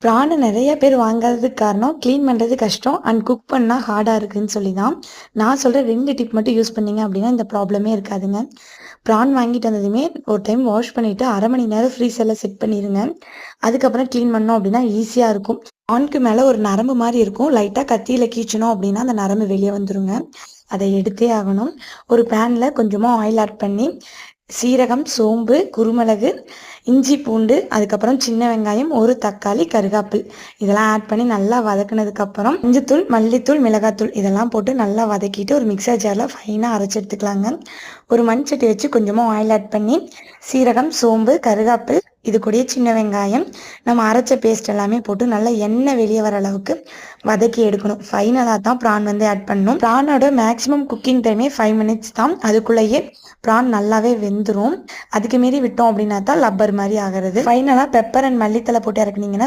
ப்ரானை நிறைய பேர் வாங்காததுக்கு காரணம் க்ளீன் பண்ணுறது கஷ்டம் அண்ட் குக் பண்ணால் ஹார்டாக இருக்குதுன்னு சொல்லி தான். நான் சொல்கிற 2 டிப் மட்டும் யூஸ் பண்ணீங்க அப்படின்னா இந்த ப்ராப்ளமே இருக்காதுங்க. ப்ரான் வாங்கிட்டு வந்ததுமே ஒரு டைம் வாஷ் பண்ணிவிட்டு 1/2 மணி நேரம் ஃப்ரீசரில் செட் பண்ணிடுங்க. அதுக்கப்புறம் க்ளீன் பண்ணோம் அப்படின்னா ஈஸியாக இருக்கும். ப்ரானுக்கு மேலே ஒரு நரம்பு மாதிரி இருக்கும், லைட்டாக கத்தியில் கீச்சணும் அப்படின்னா அந்த நரம்பு வெளியே வந்துருங்க. அதை எடுத்தே ஆகணும். ஒரு பேனில் கொஞ்சமாக ஆயில் ஆட் பண்ணி சீரகம், சோம்பு, குருமிளகு, இஞ்சி, பூண்டு, அதுக்கப்புறம் சின்ன வெங்காயம், ஒரு தக்காளி, கருகாப்பில் இதெல்லாம் ஆட் பண்ணி நல்லா வதக்குனதுக்கப்புறம் மஞ்சத்தூள், மல்லித்தூள், மிளகாத்தூள் இதெல்லாம் போட்டு நல்லா வதக்கிட்டு ஒரு மிக்சர் ஜாரில் ஃபைனாக அரைச்சி எடுத்துக்கலாங்க. ஒரு மண் சட்டி வச்சு கொஞ்சமாக ஆயில் ஆட் பண்ணி சீரகம், சோம்பு, கருகாப்பில் இது கூடயே சின்ன வெங்காயம், நம்ம அரைச்ச பேஸ்ட் எல்லாமே போட்டு நல்லா எண்ணெய் வெளியே வர அளவுக்கு வதக்கி எடுக்கணும். ஃபைனலாக தான் ப்ரான் ஆட் பண்ணணும். ப்ரானோட மேக்ஸிமம் குக்கிங் டைமே 5 மினிட்ஸ் தான். அதுக்குள்ளேயே ப்ரான் நல்லாவே வெந்துடும். அதுக்கு மீறி விட்டோம் அப்படின்னா தான் லப்பர் மாதிரி ஆகிறது. ஃபைனலாக பெப்பர் அண்ட் மல்லித்தலை போட்டு இறக்குனீங்கன்னா